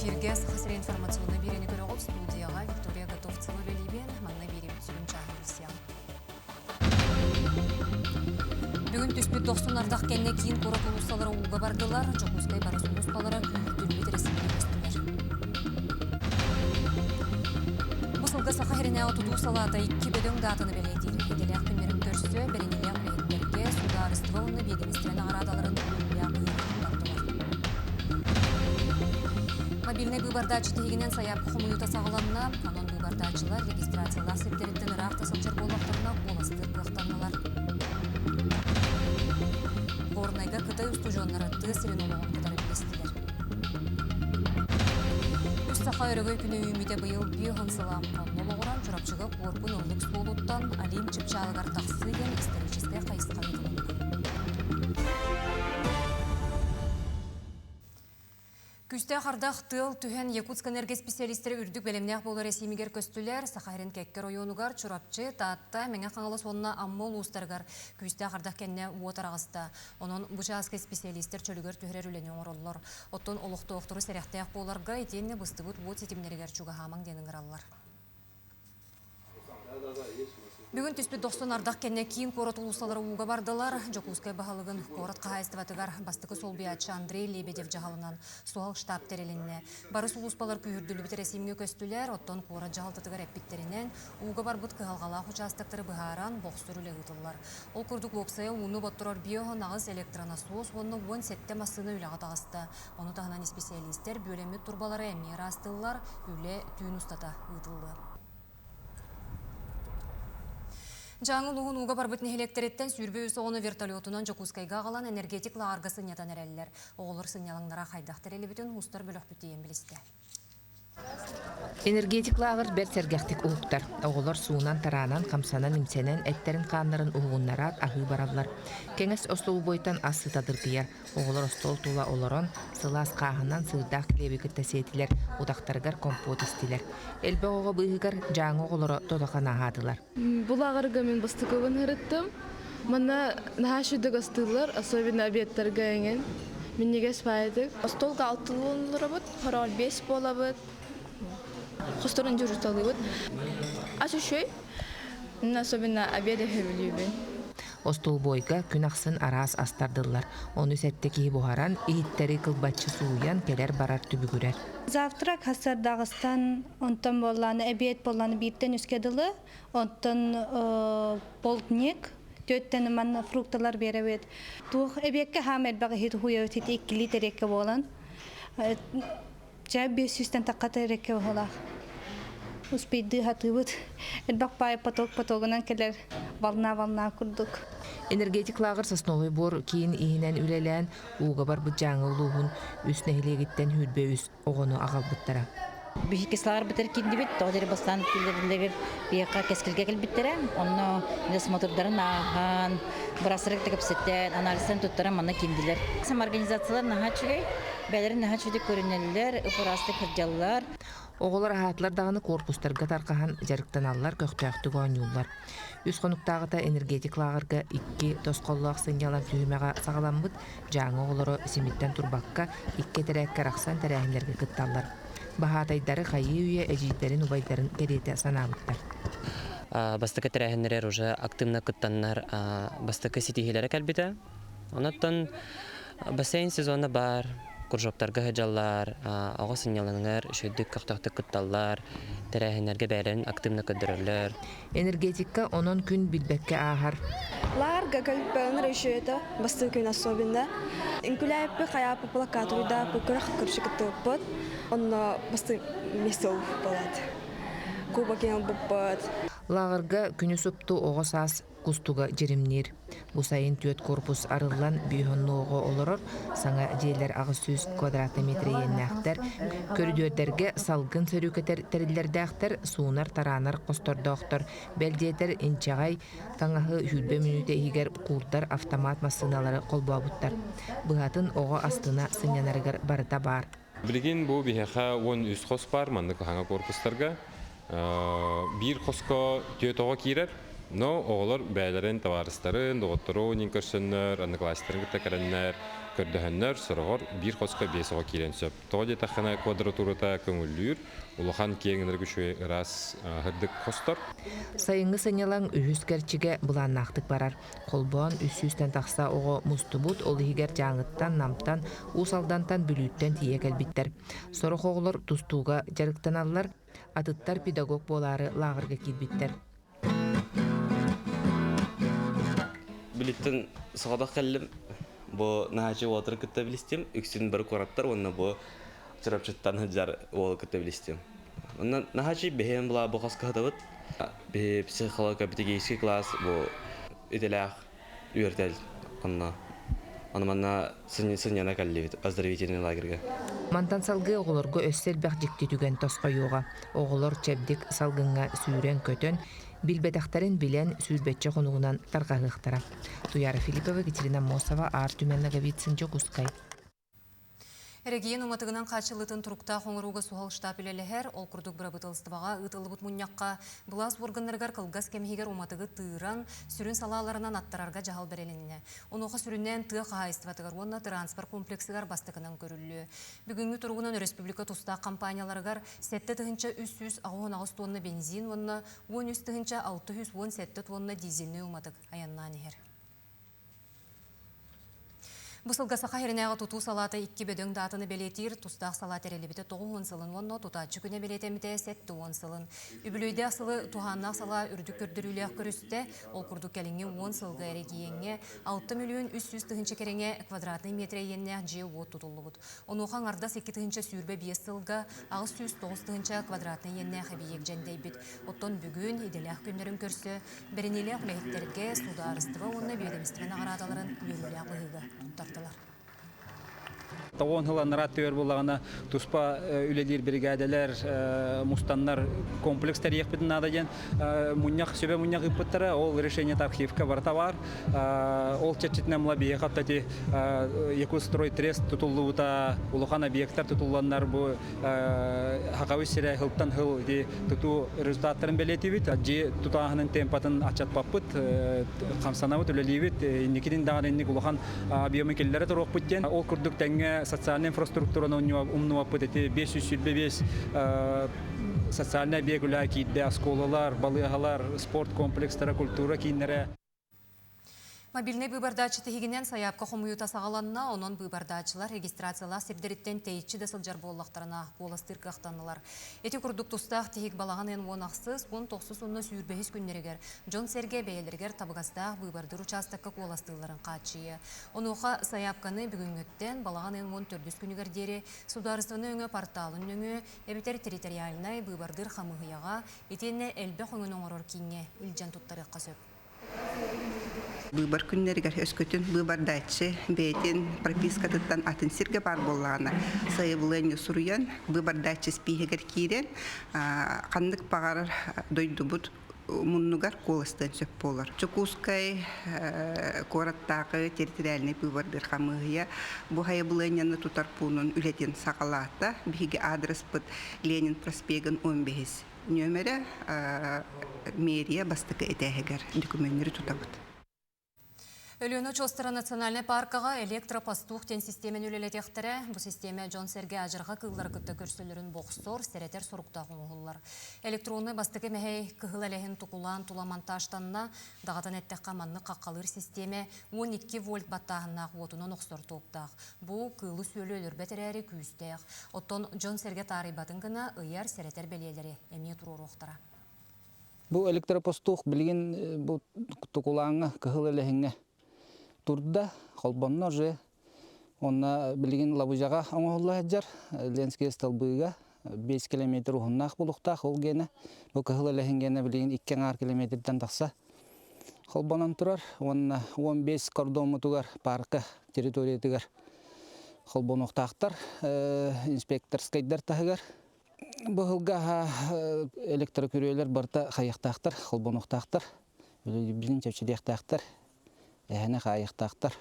эфирге сахасыры информационный берені көрі ол студияға Виктория Готовцева бәлейбен манна беріп түсігін чағырысия. Бүгін түспет 90 ардақ кәнне кейін қорат ұлысталары ұлға бардылар, Жокускай барыс ұлысталары дүлбет ресімді көстілер. Бұсылғы сахарыне отуду салата 2 бөдің датыны бәлейдер. Еделі ақпенлерін көрсі, бәрінелі ақпенлерге суда арыстывауыны бедімістірені арадаларын Мобильный выбордачы тегінен саяп құмыюта сағыланына, анон выбордачылар регистрациялар септереттен ұрақта сылчыр болуқтарына оластыр бұқтарналар. Орнайға қытай ұстужонлары тысырын олуғын қыдары білестілер. Үст сақа өрігөй күні үймеде бұйыл бүйіғын сылам. Олығыран жұрапчығы қорпын ұлық суолуттан Алим Чыпчалығар тақсыйын историческая қайысқа етілін. Күсті қардақ тыл түхен Якутск энергия специалистері үрдік бәлемнеғ болы ресеймегер көстілер, Сахарин кәккер ойонугар, чурапчы, таатта, мәңе қаңылы сонына аммол ұстарғар күсті қардақ кәнне уотар ағыста. Онын бұчаскай специалистер чөлігер түхерер үлені оңыролылар. Оттон олықты оқтыры сәряқтаяқ боларға етенне бұсты бұд бұд сетімнерігер чуға хамаң денің ғыралылар. Бүгін түспет 90 ардақ кәнне кейін қорат ұлысталары уға бардылар. Жокускай бағалығын қорат қағайыстыватығар бастықы сол биятшы Андрей Лебедев жағалынан суал штаб терелінне. Барыс ұлыспалар күйірділі бітер әсемге көстілер, оттон қорат жағалтатығар әппеттерінен уға бар бұд қығалғалақ участықтары бұғаран боқсырулы ғытылар. Ол күрдік лопсая уны боттырар биоғы нағыз электронасуыз, оны 10 сетте масыны үліға тағысты. Оны тағынан специалистер бөлемі турбалары әмер астылылар, үлі түйін ұстата ғытылды. Жаңыл ұғын ұға барбытын электреттен сүрбе өсі оны вертолетынан Жокускайға қалан энергетик лағарғы сынятан әрәлілер. Оғылыр сынялыңлара қайдақтар әлі бүтін ұстар бөлік бүтейін білісті. Энергетик лағыр бәр сәргәқтік ұлықтар. Оғылар суынан таранан, қамсанан, имсенен, әттерін қанларын ұғынларат ағы баралар. Кеңес остол бойтан асы тадырдияр. Оғылар остол тула оларон, сылас қағынан сырдақ кілебі күттәсетілер, ұдақтарғар компот істілер. Әлбі оға бұйығар жаңы оғылары тодақана ағадылар. Бұл ағырға мен басты көбін ғырыттым. Мұна наға шүдік остылар, особенно обедтарға әңген. Мен неге спайдық. Остолға 6 болылары бұд, хорал 5 бола бұд. Қостарын жүрісталы бұд. Асы шөй, особенно обеды хөвілі Остол бойга күн ақсын арас астардылар. Оны сәттеки бұхаран, иіттері қылбатшы суыян келер барар түбігірер. Завтрак хасар Дағыстан онтан боланы, әбиет боланы биттен үскеділі, онтан полтник, төттен манна фрукталар беребет. Тух әбиетке хам әлбағы хет хуя өтет 2 литр еке болан. Жа 500-тен таққаты еке болақ. Успейді хаты бұд. Әлбақ бай поток-потогынан келер вална күрдік. Энергетик лағыр сосновый бор кейін иінен үлелән уға бар бұд жаңы ұлуғын үс нәхилегіттен хүлбе үс оғыны ағал бұттара. Бихикислар бітер кенді бет, тоғдері бастан келдеріндегір бейіққа кескілге кел біттері. Оны смотрдарын ағын, бұрасырық тігіп сеттен, анализтен тұттары мана кенділер. Сам организациялар наға чүгей, бәлері наға чүдік көрінелілер, ұпырасты кірджалылар. Оғылар ағатлар дағыны корпустарға тарқахан жарықтан алылар көқтіяқтығы оңюлар. Үс қонуқтағыта энергетик лағырға 2 тосқоллақ сыңялан түйімеға сағаламбыд, жаңы оғылары семиттен турбаққа 2 тәрәкке рақсан тәрәхінлерге күтталар. Бағатайдары қайы үйе әжейдерін ұбайдарын кереті санабыттар. Бастықы тәрәхінлер уже активна күттанлар бастықы сетихелері кәлбеті. Онаттан бассейн сезоны бар. Куржоптарға ғажалар, ағы сыняланыңар, шөйдік қақтақты күтталар, тәрәхінерге бәрін активна көдірілер. Энергетикка онын күн білбәкке ағар. Ларға көлбәңір үшеті, басты күн особында. Инкуляйпі қаяпы плакатуйда бүкірі қыршы күтті бұд, оны басты месел болады. Куба кен бұппыд. Лағырға күні сұпты оғы сас кустуга жеримнер. Бусайын түйет корпус арылан бүйхонны оғы олырыр, саңа дейлер ағыз 100 квадратный метр еннәқтер, көрдердерге салгын сөрікетер тәрілердәқтер, суынар таранар қостордоқтыр, бәлдетер инчағай таңағы хүлбе минуте егер қуырдар автомат масыналары қолбабыттар. Бұғатын оғы астына сынянарғыр барыта бар. Білген бұл бейхаға 10 үз қос бар, маңдық қаңа корпустарға. Bir қосқа түйет оға кейрер. Но оғылар бәлерін, таварыстарын, доғыттыру, ненкөрсінлер, анықластарын күтті кәрінлер, көрдөһөннөр сорогор бир хоска бесого килен сөп. Тоди тахана квадратурата көңүллүр, улахан кеңнерге шуй раз хырдык хостор. Сайынгы санялаң үһүскерчиге буланнактык барар. Колбоон үсүстен такса ого мустубут олыгер жаңыттан намтан усалдантан бүлүттен тие келбиттер. Сорох оголор тустууга жарыктаналлар, атыттар педагог болары лагырга килбиттер. Билеттен сагадак келдим. Бу нахачы ватыр кытта билистим. Үксүн бир кораттар, онна бу чырапчыттан хаджар ол кытта билистим. Онна нахачы бехем була бу хаска хатабыт. Бе психолог капитегейский класс бу ителях үйртел. Онна манна сыньяна каллибит оздоровительный лагерьга. Мантан салгы оголорго өссел бак жикти түген тоскоюга. Оголор чебдик салгынга сүүрен көтөн билбетактарын билен сүүрбетче хонугунан таргагыктара. Туяра Филиппова, Екатерина Мосова, Артуменна Гавицинчо Кускай. Регион уматыгынан качылытын турукта хоңыруга сугал штаб илелехер, ол курдук брабытылыстыбага ытылыбыт муньякка булас органнаргар кылгас кемхигер уматыгы тыыран сүрүн салаларынан аттарарга жахал береленне. Онуха сүрүннен тыа кахайстыватыгар онна транспорт комплексыгар бастыкынан көрүллү. Бүгүнгү туругунан республика туста компанияларгар 7 тыгынча 319 тонна бензин онна 13 тыгынча 617 тонна дизельный уматык аяннан ихер. Бусылга сахаринага туту салата 2 бөдөң датыны белетир, тустақ салат әрелебіті 9 сылын, онно тутачы күне белетеміте 7 сылын. Үбілөйде асылы туханнақ сала үрдік көрдіріліяқ көрісті, ол күрдік кәліңе 10 сылғы әрекиенге 6 миллион 300 тыгынчы кереңе квадратный метре енне жеу от тұтылы бұд. Онуған ардас 2 тыгынчы сүйірбе 5 сылға, ағыз 109 тыгынчы квадратный енне қабиек жәндей бід. Оттон бүгін иделяқ күндерін көрсі, бірінелек мәйіттерге суда арыстыға онны бейдемістімен ағарадаларын үйіріліяқ бұғыға тұттар. Тоғын хыланырат төр болағына туспа үлелер бригаделер, мустаннар комплекстер екпетін адайын. Сөбе мұньяқ үппіттірі, ол решение архивка барта бар. Ол чәтчетіне мұла бейе қаптати Якустрой трест тұтылы ұта ұлыған объекттар тұтыланлар бұл хақауыз сірі хылттан хыл тұту результаттарын белеті бит. Же тұтағының темпатын ачат паппыт, қамсанавыт үлелі бит. Некеден дағанынник ұлыған объемы келлері тұруқ бұттен. Ол күрдік тәңе социальная инфраструктура умного пытати 500 социальная бегуля кидде школалар, балыгалар, спорт комплекстары, культура кинере. Мобильный выбордачы тегінен саяпқа қомуюта сағаланна, онын выбордачылар регистрациялар сепдеріттен тейітші десіл жар боллақтарына қоластыр қақтанылар. Эти күрдік тұстақ тегік балаған ән онақсыз, 19 ұнны сүйірбейіз күннерігер, Джон Серге бәйелергер табығастақ выбордыр участыққа қоластығыларын қатшыйы. Онуға саяпқаны бүгінгіттен балаған ән 14 күнігердері сударыстыны өңі порталын өңі, әбетер территориалынай выбордыр қамығыяға, етенне әлбі қоңын оңырор кейіне үлжан тұттарыққа сөп. Выбор күннергер өскөтін выбордачы бәйтін пропискатыттан атын сирге бар болағына сайыбылыны сұруян выбордачы спихегер кейрен қандық бағарар дойды бұд мұннығар қолыстан сөп болар. Чукускай кораттағы территориальный выбордыр қамығыя бұл хайыбылыны тұтар пұнын үлетін сақалата бігі адрес бұд Ленин проспегін 15 нөмірі мерия бастықы етәгер документтері тұтабыд. Өліні Чостара национальный паркаға электропастух тен системен үлелетектірі. Бұл системе Джон Серге ажырға кығылар күтті көрсілерін боқсор, сәретер сұрықтағын ұғылар. Электронны бастықы мәхей кығыл әлеген тұқылан туламанташтанына дағатан әттіқ қаманны қаққалыр системе 12 вольт баттағына қуотынан ұқсор тоқтақ. Бұл кылы сөлі өлір бәтірәрі күйістеғ. Оттон Джон Серге тарибатын ғына ұяр сәретер бәлелері әме тұру роқтара. Бұл электропастух білген тұқылаңы кығыл әлегенге турда холбонно же онна билген лабужага оңолла жар ленский столбыга 5 километр ухнак булукта ол гене бу кыгылы лехенгене билген 2 километрден такса холбонон турар онна 15 кордомутугар парка территориятыгар холбонуктактар инспекторскайдар тагар бухылга электрокүрөйлөр барта хаяктактар холбонуктактар билген чечедектактар Әне қайықтақтар.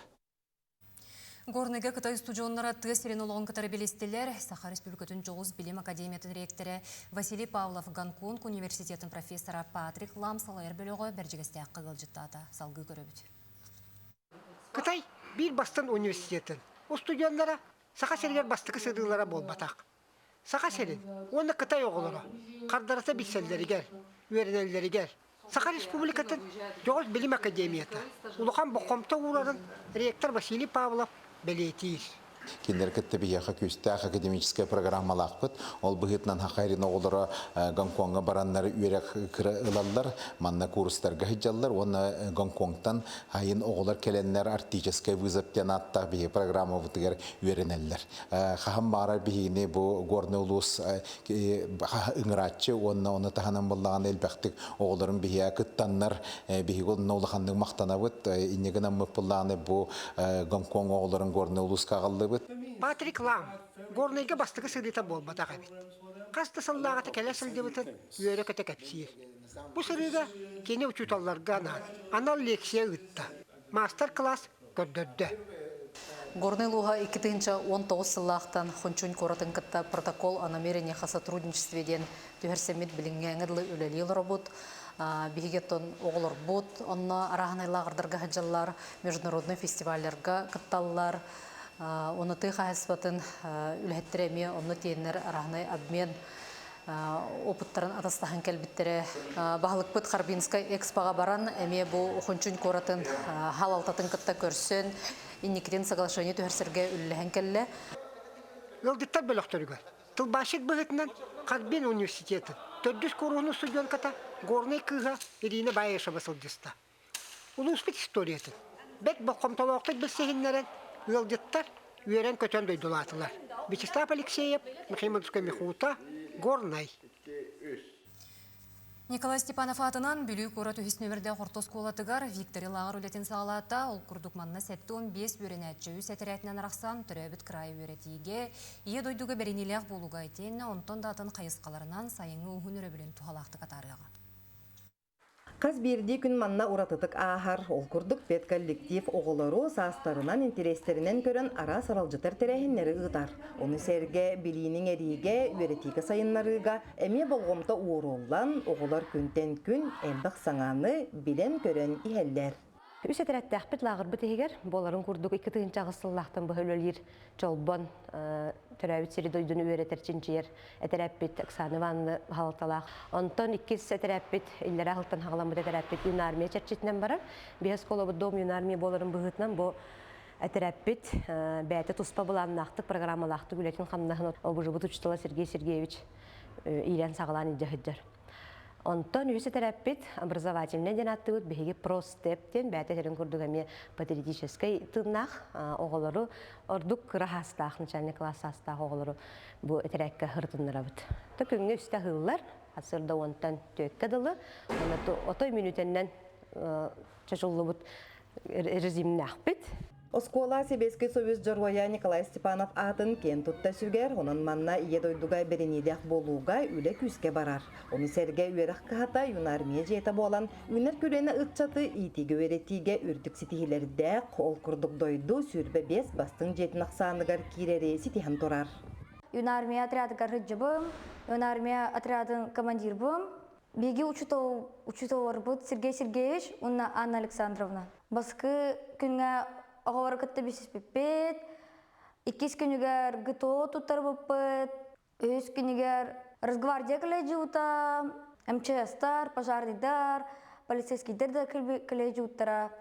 Горныға Қытай студионлары тыға сирен олығын кітары белестелер. Саха Республикатын Жоғыз Білім Академияты директоры Василий Павлов Гонконг университетін профессора Патрик Ламсалайыр бөлігі бәржігісті аққығыл жыттата салғы көрі бүт. Қытай бір бастан университетін O stüdyenlara saka serger bastıkı sığdığılara bol batak. Saka serin, onu kıtay oğulları, kardarasa bitselleri gel, üyerenelleri gel. Saka Respublikatın Joğuz Bilim Akademiyeti, Ulukan Bokomta uğrarın rektör Vasily Pavlov belirtiyor. Киндер кытты бияха күстәх академическая программалақпыт. Ол быһытнан хакайрын оғылары Гонконга бараннары үйрек кыры ылаллар, манна курстарга хиджаллар. Оны Гонконгтан хайын оғылар келеннер артическая вызыптен атта бия программа вутыгар үйренеллер. Хахам барар бихини бу горны улус ыңыратчы, оны таханан боллаған элбәқтік оғыларын бия кыттаннар, бия голны улахандың мақтанабыт, иннеген аммып боллағаны бу Гонконг оғыларын горны улус кағалды. Патрик Лам, горныйга бастыгы сырыта бол батаға бит. Қасты сыллағаты кәлі сылды бұтын, үйері көті кәпсиер. Бұ сырыға кені учуталларға анал лекция ұтта. Мастер-класс көрдірді. Горный Луга 2019 сыллақтан Хончунь коратын кытта протокол о намерениях о сотрудничестве ден түхерсемет білінгәңірлі үлелел робот. Бігеттон оғылыр бұд, онна арағынайлағырдарға хаджалар, международный фестивалерға кытталлар. Оны тыға әспатын үләттіреме, оны тейінер арағынай обмен опыттарын атастағын кәлбіттері. Бағылық бұд Харбинскай экспаға баран, әме бұл Хончунь коратын халалтатын кытта көрсін, иннекерен соглашение түхерсерге үліліген кәлі. Ғылдыттар бөліқтірігі. Тылбашет бұғытынан Харбин университеті. Төрдіс коруғыны студенката горный кыға Ирина Баеша басылдыста. Улуспет историятын. Бәк бұқымталуқтық білсегінлерін Ғылдыттар үйерен көтен дөйдулатылар. Вячеслав Алексеев, Михаил Михута, Горнай. Николай Степанов атынан бүлі көрі түйіснөверді қортос қолатығар Виктори Лағыр өлетін сағалата ол күрдік сәтті 15 өренәтчі сәтірәтінен арақсан түрәбіт край өретіге ие дойдуғы бәрінелек болуға етен, онтон датын қайысқаларынан сайыңы ұғын өребілін тухалақты қатарыға. Қаз берді күн манна уратытык ахар, ол күрдік бет коллектив оғылары састарынан интерестерінен көрін ара саралжытар тәрәхінлері ұғытар. Оны сәрге білінің әриге, өретігі сайынларыға, әме болғымта уыроллан оғылар күнтен күн әлбіқ саңаны білен көрін ихәлләр. Үсі тәрәтті әқпет лағыр бұт егер, боларын күрдік 2 ағысыллақтан бұхылөлер жолбон түрәуіт сері дойдың өретер чинчер, әтәрәппет Оксана Ивановна ғалталақ. Онтон 2 әтәрәппет, үллері ағылтан ғаламыд әтәрәппет юнармия чәрчетінен барар. Бес қолы бұд дом юнармия боларын бұғытынан бұл әтәрәппет бәйті тұспа бұланнақтық программалақтық үлетін қамнағын обыжы бұт ұчтыла Сергей Сергеевич үйлен сағылан идеғыджар. Онтон үсі тәрәппет образовательный денатты бұд бейге простептен бәйті терін күрдігіме патриотической тыңнақ оғылары ордық рахастақ, начальный класс астақ оғылары бұл әтәрәкке ғыртынлары бұд. Төкіңі үсті ғылылар, асырда онтан төкке дылы, отой минутеннен чашылы бұд режиміне ақпет. Оскола Сибирский Союз Жорвая Николай Степанов атын кен тұтта сүгер, онын манна ие дойдугай беренедек болуға үлі күске барар. Оны сәрге үйеріқ қағата юнармия жета болан, үнер көрені ұтчаты итиге өретиге үрдік ситихилерді қол күрдік дойду сүрбе 5 бастың жетін ақсанығар кирері ситихан тұрар. Юнармия отрядыгар хыджыбым, юнармия отрядын командир бым, беги учутовар бұд Сергей Сергеевич, онна Анна Александровна. Басқы күнге Оғавар кітті бесіз пеппет, 2 күнігер гто тұттар бұппет, 3 күнігер Росгвардия колледжі ұта, МЧС-тар, пожарнидар, полицейскийдер да колледжі ұттара,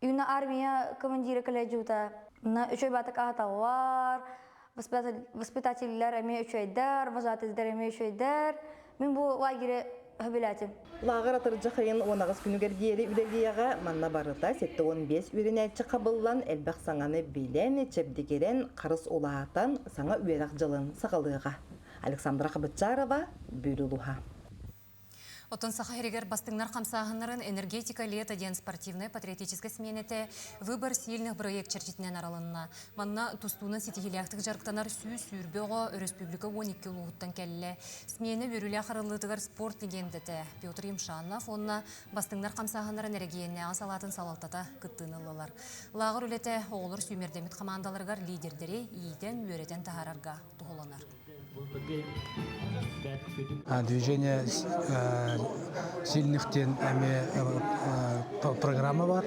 юна армия командиры колледжі ұта. Үшөй батық ағаталар, воспитательлер әме үшөйдер, вожатыздар әме үшөйдер. Мен бұл лагері хөбіләтім. Лағыр атыржы қайын 10 күнігер дейері үлелияға манна барыта 7-15 үрінәтчі қабыллан әлбәқ саңаны білен чәбдекерен қарыс олағатан саңа үйерақ жылын сағалыға. Александра Қабытчарова, Бүйрілуға. Отон сахаригер бастыңнар қамсағынларын энергетика лето ден спортивная патриотическая сменете выбор сильных проект чертитінен аралынна. Манна тустуна сетихиляқтық жарықтанар сүйбеға республика 12 ұлғыттан кәлі. Смені өрілі қарылытығар спорт легендеті Петр Емшанов онна бастыңнар қамсағынларын әрегейіне асалатын салалтата күттінылылар. Лағыр үлеті оғылыр сүймердемет командаларғар лидердері иеден өретен тахарарға тұғыланар. Движение сильных тен программа бар.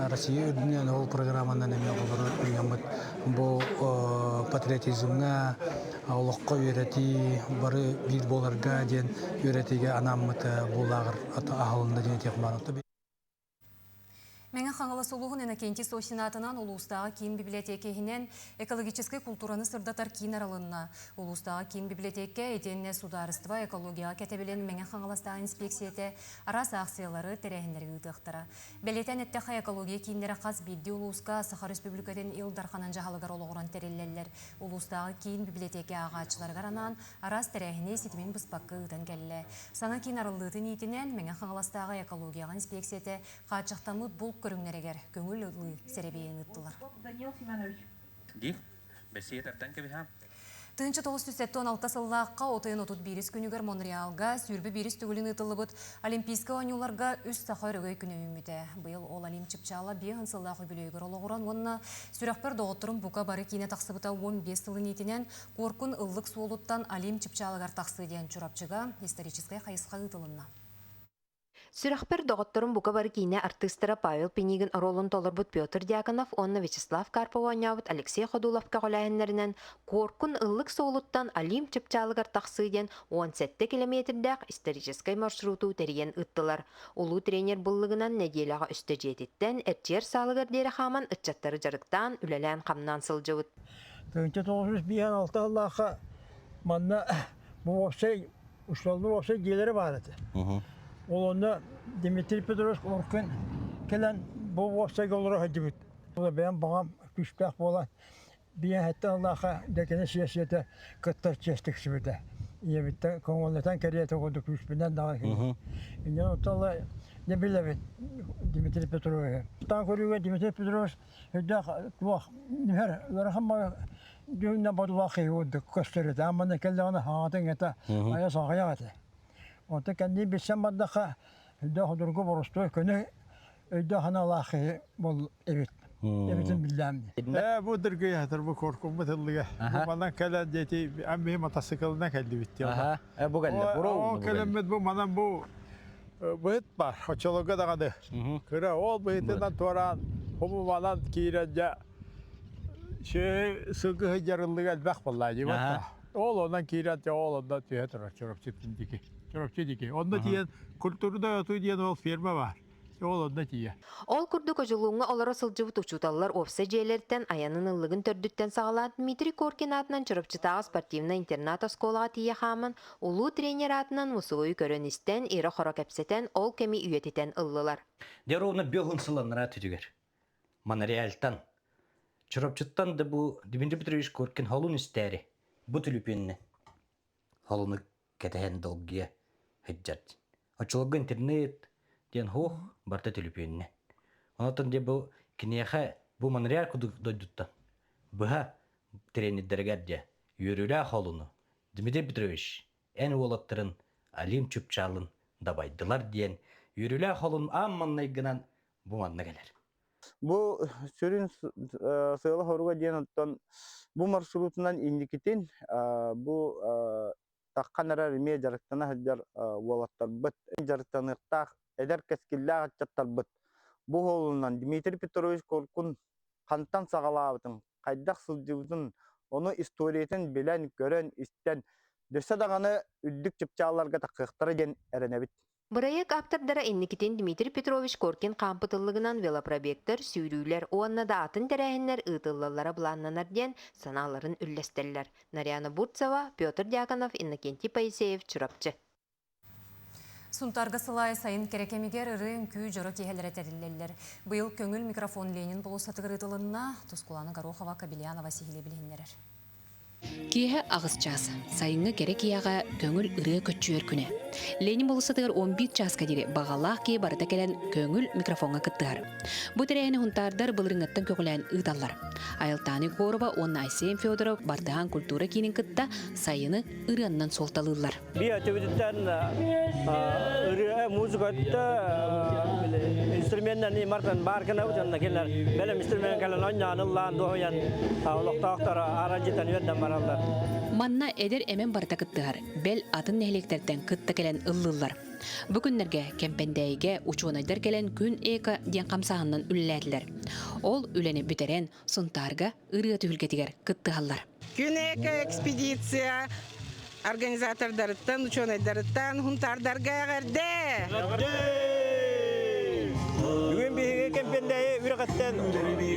Россия өдінен ол программанан әме ғылыры бұл патриотизмға олыққа үйреті, бары бір боларға ден үйретеге анамыты болағыр ағылында ден текмарықты. Менің қаңылы солуғын әнәкенті Сосинатынан Улустағы кейін библиотекейінен экологический культураны сырдатар кейін аралынна. Улустағы кейін библиотеке етеніне сударыства экологияға кәтебелен менің қаңыластағы инспекцияте арас ақсиялары тәрәхіндерге ұтықтыра. Бәлетен әттіға экология кейіндері қаз бейді Улуска Саха Республикаден илдарханан жағалығар олығыран тәрелелер. Улустағы кейін библиотеке ағачыларғар анан арас тәрәхіне сетімен бұспаққы ұтын кәлі. Саңа кейін арылдығын етінен менің қаңыластағы экологияға инспекцияте қачықтамыд бұл көріңнерегер көңіл ұлы сәребейін ұттылар. Тыңчы 916 сыллаққа отайын отут бирис күнігер Монреалға сүрбі бирис түгілін ұтылыбыд олимпийска ойнуларға үст сақыр өгей күні үміті. Бұл ол олим чыпчала бейін сыллақы білейгір олығыран онына сүрақпер доғыттырын бұқа бары кейіне тақсыбыта 15 сылын етінен қоркын ұллық суолуттан олим чыпчалығар тақсы ден чурапчыға историческай қайысқа ұтылынна. Сүрәхпер доғыттырын бұқа бары кейіне артыстыра Павел Пенигин ролын толырбыт Петр Дьяконов, онна Вячеслав Карпов ойнабыт Алексей Ходуловка қолайынларынан қоркун ыллық соолуттан Алим чыпчалығар тақсыден 17 километрдәк историческай маршруту терген ұттылар. Улу тренер бұллығынан неделяға үсті жететтен әрчер салығыр дері қаман ұтчаттары жарықтан үлелән қамнан сылжывыт. Тыңчы 956 Аллаға манна бұл опсай, ұшталды опсай келері бар еді. Ол оны Дмитрий Петрович Оркин келен бұл опсайға олыра хәдібіт. Ол бәйін бағам күшпәк болан. Бейін әтті Аллаға дәкені сиясеті күттір честік сүбіді. Ебітті көңілетен кәреті қоды күшпінен дағы келі. Инен оталы не білебет Дмитрий Петрович. Таң көріге Дмитрий Петрович өйдәқ туақ нәр ларахам ба дүйінен бадылақы өйді көстереді. Аманы келдіғаны хаңатын әті ая сағая әті. Онта кәнді бітсен баддақа өйді құдырғы бұрыстой көні өйді хана лақы бұл әбет. Әбетін білдәмді. Бұл дұрғы ятыр, бұл қорқым бұтылыға. Бұл манан кәлі деті әмі мотоциклына кәлді бітті. Бұл кәлі, Ол кәлімет бұл манан бұл бұйт бар, очолығы дағады. Күрі ол бұйтынан туаран, бұл манан кейренде сылғы жарылығы әлбәқ болай. Ол онан кейренде ол ондан түйе тұрар, чорапчы деке. Онда тиен культурда өту дейін ол ферма бар. Ол онда тие. Ол күрді көжілуңа олара сылжывыт учуталар опса жейлерден аянын ыллығын төрдүттен сағалат Дмитрий Коркин атынан чырыпчытағы спортивна интерната сколаға тие хамын, улу тренер атынан мұсуғой көріністен, ері қора кәпсетен, ол кеми үйететен ыллылар. Деровна бёғын сыланыра түдігер. Монреальтан. Чырыпчыттан да бұл Дмитрий Петрович Коркин халун істәрі. Бұл түліпенне. Халуны кәтәхен долгия хеджат. Очылығы интернет ден хоқ барта түліпенне. Онатын де бұл кінеға бұл Монреаль күдік дойдуттан. Бұға тренердергер де үйірілі халуны Дмитрий Петрович ән олаттырын Алим Чүпчалын дабайдылар ден үйірілі халуны амманнайгынан бұл манна келер. Бұл сөрін сыйлы хоруға ден оттан бұл маршрутынан индикетин бұл таққан әрі реме жарықтана хаджар олаттар бұт. Жарықтанықтақ эдер кескилле ачаттар быт. Бу холунан Дмитрий Петрович Коркун кантан сагалабытын, кайдак сылжыбытын, оны историятын билен, көрен, истен, дөсө даганы үддүк чыпчаларга такыктары ден эренебит. Бырайык аптардара инникитин Дмитрий Петрович Коркин кампытыллыгынан велопробектор сүйрүүлер, оанна да атын терәһиннәр ытыллалара буланнанар ден саналарын үлләстелләр. Нарияна Бурцева, Петр Дьяконов, Иннокентий Паисеев, Чурапчы. Сунтарга сылай сайын керекемигер ырын күй жоры кейхелері тәрілелер. Бұл көңіл микрофон Ленин болусатығыр ытылынна Тускуланы Горохова, Кабельянова сихиле білгендерер. Киһе агыс час. Сайынғы керек яға көңіл ыры көтчүер күне. Ленин болусатығыр 11 часка дире бағалақ кей барыта келен көңіл микрофонға кыттығар. Бұ тәрәйіні хунтардар бұлырыңаттан көңілән ыдаллар. Айлтаны Корова, онна Айсен Федоров, бардыған культура кейінің кытта сайыны ырыннан солталылар. Би атыбыдыттан ыры музыкатта инструментен имартан баркана ұтанна келер. Бәлем инструмент кәлін ойнанылан доғыян олықтақтары аражитан өйден баралар. Манна эдер эмен барта кыттыгар, бел атын нехлектерден кытта келен ыллылар. Бүгүннерге кемпендейге учуонайдар келен күн эка ден камсагынан үлләтләр. Ол үлени бүтерен сунтарга ырыа түлгетигер кыттыгаллар. Күн эка экспедиция организатордарыттан, учуонайдарыттан хунтардарга гәрде. Бүгін бейге кемпендейі үріғаттен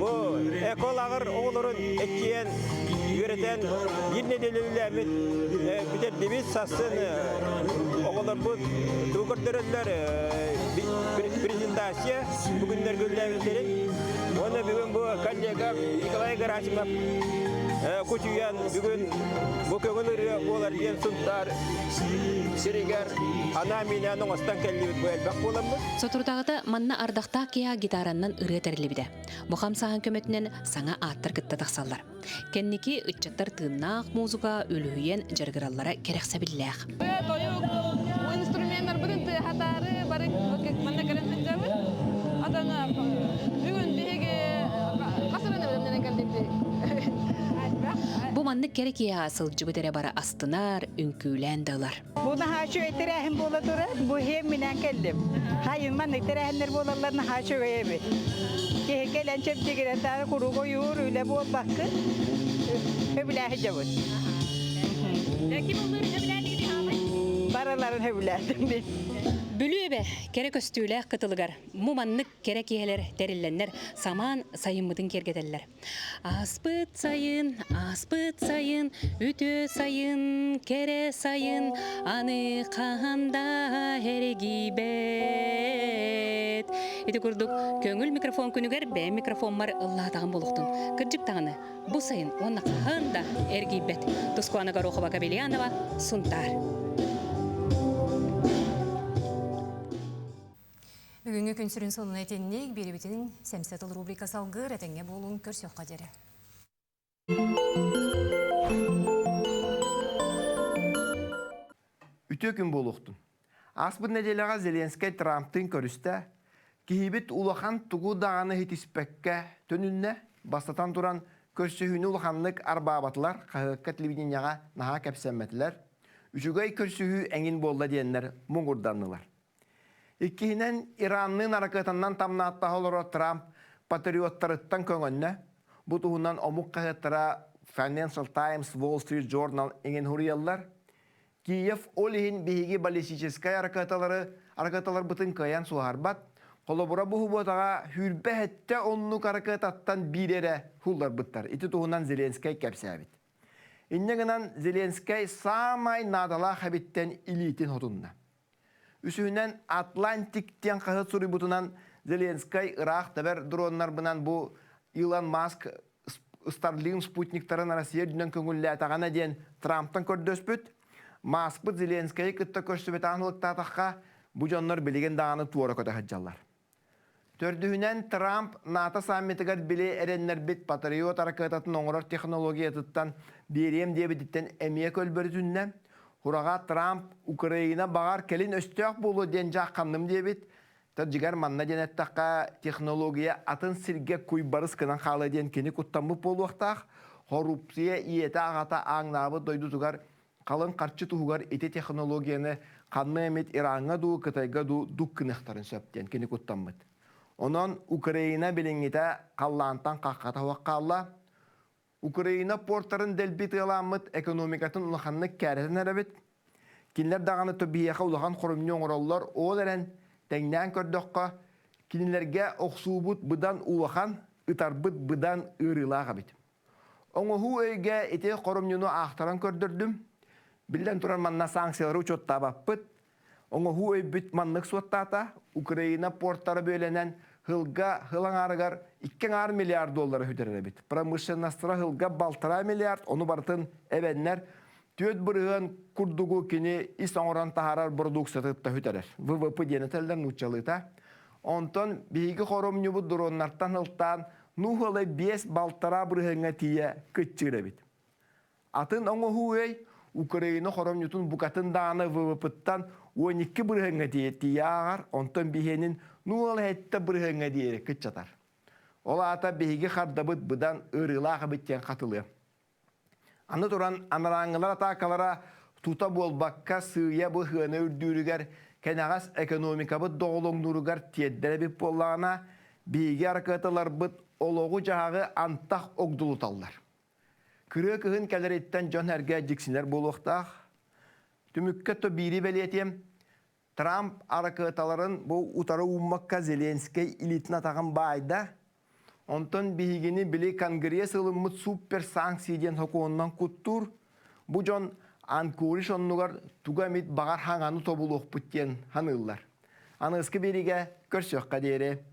бұл эколагыр оғылырын әккиен үйретен ерне деліліләмін бүтер дебіз сасын оғылыр бұл тұғырдырылар презентация бүгіндер көлләміздерін. Оны бүгін бұл коллега Николай Гарасимов күтуян бүгін бұл көңіл ұры болар ден сұнтар сиригер ана менің остан кәллебет бұл әлбәқ боламыз. Сотурдағыда манна ардақта кея гитараннан ыры тәрілібіді. Бұқам саған көмөтінен саңа аттар кітті тақсалар. Кеннеки үтчаттар тыыннақ музыка өліуен жарғыраллара керексе білләқ. Инструменттер бүгін хатары бары манна керен жабы. Атаңа бүгін беге қасыраны білімден кәлдепті. Бу манны керекия асылжы бөтере бара астынар, үнкүлән дылар. Бұны хашу өйтерәхін бола тұры, бұл хем менен келдім. Хайын манны өйтерәхінлер болаларына хашу өйебі. Кеге келен чөптегер әтәрі құруғы юыр үйлі бол баққы, өбіләхі жабын. Бараларын өбіләхі. Бүлүбе керек өстүләк кытылыгар. Муманнык керек иелер терилленнер саман сайыммытын кергетеллер. Аспыт сайын, үтө сайын, кере сайын, аны каханда херегибет. Эти курдук көңүл микрофон күнүгер бе микрофон бар ылла тагын болуктун. Кыржык тагыны бу сайын онна каханда эргибет. Тускуана Горохова Кабелянова, Сунтар. Бүгінгі күн сүрін сонын әтеннек беребетінің сәмсетіл рубрика салғыр әтенге болуын көрсеуқ қадері. Үтө күн болуқтын. Аспыр неделеға Зеленскай Трамптың көрісті, кейбет улахан тұғу дағаны хетиспәкке төнінне бастатан тұран көрсөхіні улаханлық арбабатылар қағыққа телевиденияға наға кәпсәмметілер, үшігай көрсөхі әңін болда дейінлер мұңғырданылар. Иккиһинен Иранның аракытаннан тамнааттаһы олоро Трамп патриоттарыттан көңөннө, бу туһунан омук каһыттара Financial Times, Wall Street Journal эңен хурияллар, Киев олиһин биһиги баллистическая аракыталар бытын каян суһарбат, колобура бу хуботага хүрбэһэтте оннук аракытаттан бирере хуллар быттар. Ити туһунан Зеленскай кэпсәбит. Иннегенан Зеленскай самай надала хабиттен илитин хотунна. Үсүнен Атлантиктен қағыт сұры бұтынан Зеленскай Ирақ табар дронлар бұнан бұл Илон Маск Старлинг спутниктарын Россия дүнен көңілі атағана ден Трамптан көрді өспіт. Маск бұд Зеленскай күтті көшсібет аңылықта атаққа бұл жонлар білеген дағаны туора көті хаджалар. Төрдігінен Трамп НАТО саммитігер біле әренлер бет патриот аракетатын оңырар технология тұттан берем дебедеттен әмие көлбірі түнне. Хураға Трамп Украина бағар келін өстіяқ болу ден жаққанным дебет. Тәджігер манна денеттаққа технология атын сірге көй барыс кынан қалы ден кені күттамып болу ақтақ. Коррупция иеті ағата аңнабы дойду тұғар қалын қарчы тұғығар еті технологияны қанны әмет Иранға ду, Қытайға ду дук кініқтарын сөптен кені күттамып. Онан Украина біліңгеті қаллантан қаққата уаққалла. Украина порттарын дәлбет ыламыт экономикатын улаханны кәретін әрәбет. Кинлер дағаны төбияқа улахан қорымнен оралылар ол әрін тәңнән көрдіққа кинлерге оқсуыбыт бұдан улахан, ұтарбыт бұдан ұрылаға бет. Оңығы өйге ете қорымнену ақтаран көрдірдім. Білден тұран манна санкциялары ұчотта баппыт. Оңығы өй бүт маннық суаттата Украина порттары бөленен хылаң арығар 2 миллиард доллары хүтерер бит. Промышленностра хылга 1,5 миллиард, оны бартын әбәннәр төт бұрығын күрдігі кені ис оңыран тахарар продукцияты хүтерер. ВВП дені тәлден ұчалыта. Онтон бейгі қорымны бұд дұроннартан ұлттан нұғылы 5 балтара бұрығыңа тие күтчігірі бит. Атын оңы хуэй Украина қорымнютын бұқатын дағаны ВВП-тан 12 бұрығыңа тие ағар, онтон бейхенін нұғылы әтті бұрығыңа дейері күтчатар. Ол ата бейгі қардабыт бұдан ұрылағы біттен қатылы. Аны туран анараңылар атакалара тута болбакка сыя бу хыны үрдүрүгер кенагас экономикабы доголоңдуругар тиеддере бип боллағана биги аркаталар быт ологу жағы антах огдулуталлар. Кыры кыһын кәлереттен жон әрге жиксинер болуқтақ. Түмікке то бири белетем Трамп аркаталарын бұл утары уммакка Зеленский илитін атаған байда. Онтон бигини били конгресс ылыммыт супер санкцияден хокуоннан куттур. Бу жон анкуриш оннугар тугамит багар хаңаны тобулуq буттен ханыллар. Аныскы бериге көрсөкка дере.